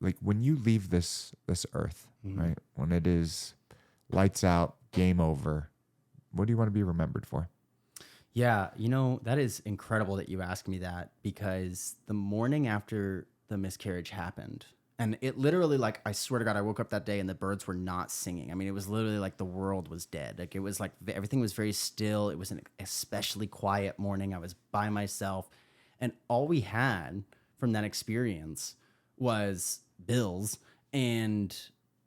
like when you leave this earth, Mhm. right? When it is lights out, game over, what do you want to be remembered for? Yeah, that is incredible that you asked me that because the morning after the miscarriage happened, and it literally, like, I swear to God, I woke up that day and the birds were not singing. I mean, it was literally like the world was dead. Like, it was like everything was very still. It was an especially quiet morning. I was by myself. And all we had from that experience was bills and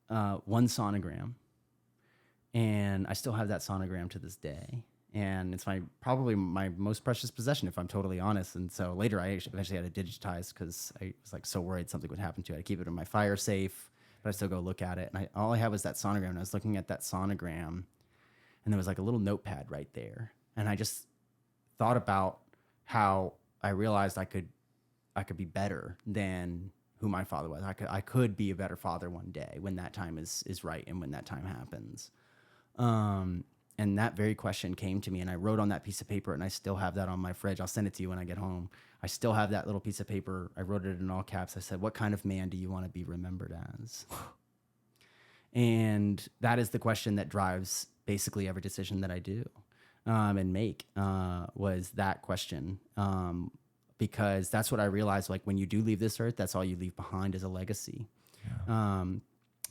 one sonogram. And I still have that sonogram to this day. And it's probably my most precious possession, if I'm totally honest. And so later, I eventually had to digitize because I was like so worried something would happen to it. I keep it in my fire safe, but I still go look at it. And all I had was that sonogram. And I was looking at that sonogram, and there was like a little notepad right there. And I just thought about how I realized I could be better than who my father was. I could be a better father one day when that time is right and when that time happens. Um, and that very question came to me, and I wrote on that piece of paper, and I still have that on my fridge. I'll send it to you when I get home. I still have that little piece of paper. I wrote it in all caps. I said, "What kind of man do you want to be remembered as?" And that is the question that drives basically every decision that I do and make, was that question. Because that's what I realized, like, when you do leave this earth, that's all you leave behind is a legacy. Um,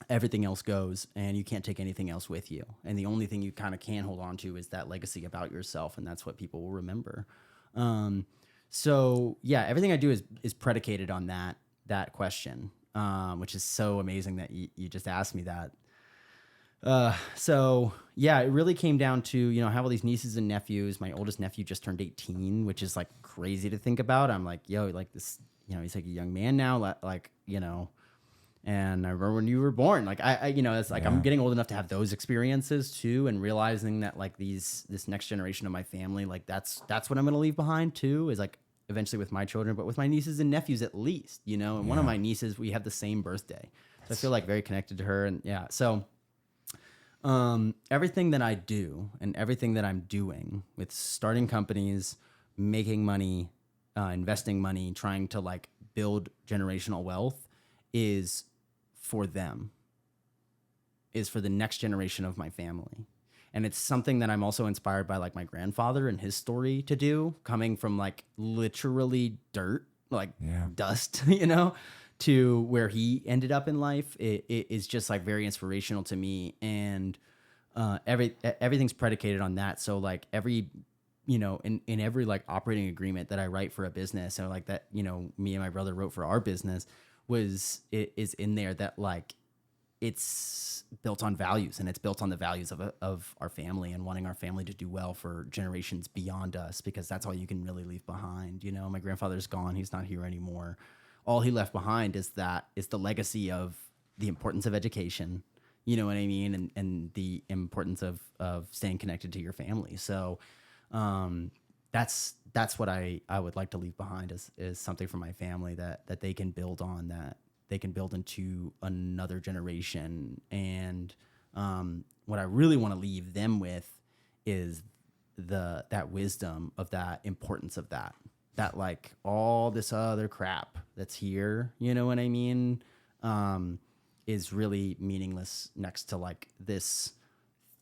Everything else goes, and you can't take anything else with you. And the only thing you kind of can hold on to is that legacy about yourself, and that's what people will remember. So yeah, everything I do is predicated on that question, which is so amazing that you just asked me that. So yeah, it really came down to, I have all these nieces and nephews. My oldest nephew just turned 18, which is like crazy to think about. I'm like, yo, like this, he's like a young man now, like, and I remember when you were born, like it's like, I'm getting old enough to have those experiences too. And realizing that like this next generation of my family, like that's what I'm going to leave behind too, is like eventually with my children, but with my nieces and nephews at least, and one of my nieces, we have the same birthday. So I feel like very connected to her. And yeah, so everything that I do and everything that I'm doing with starting companies, making money, investing money, trying to like build generational wealth is for them, is for the next generation of my family. And it's something that I'm also inspired by like my grandfather and his story to do, coming from like literally dirt, like dust, to where he ended up in life. It is just like very inspirational to me. And everything's predicated on that. So like every, in every like operating agreement that I write for a business, or like that, me and my brother wrote for our business, is in there that like it's built on values, and it's built on the values of our family and wanting our family to do well for generations beyond us, because that's all you can really leave behind. My grandfather's gone. He's not here anymore. All he left behind is the legacy of the importance of education, you know what I mean? And the importance of staying connected to your family. So, that's what I would like to leave behind is something for my family that they can build on, that they can build into another generation. And what I really want to leave them with is that wisdom of that importance of that like all this other crap that's here, you know what I mean? Is really meaningless next to like this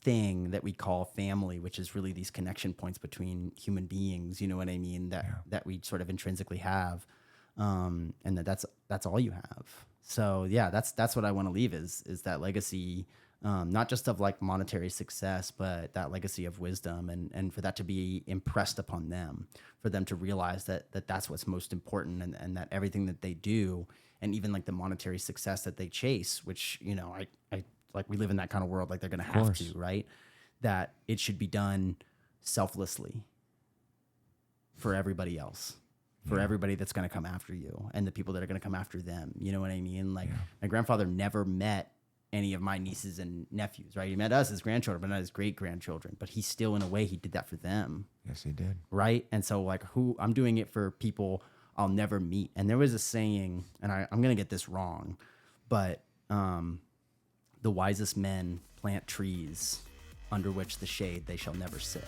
thing that we call family, which is really these connection points between human beings, you know what I mean, that we sort of intrinsically have, and that's all you have. So yeah, that's what I want to leave is that legacy, not just of like monetary success, but that legacy of wisdom, and for that to be impressed upon them, for them to realize that's what's most important, and that everything that they do, and even like the monetary success that they chase, which I like, we live in that kind of world, like they're going to have to, right? That it should be done selflessly for everybody else, for everybody that's going to come after you, and the people that are going to come after them. You know what I mean? Like my grandfather never met any of my nieces and nephews, right? He met us as grandchildren, but not as great grandchildren. But he still, in a way, he did that for them. Yes, he did. Right? And so like I'm doing it for people I'll never meet. And there was a saying, and I'm going to get this wrong, but the wisest men plant trees under which the shade they shall never sit.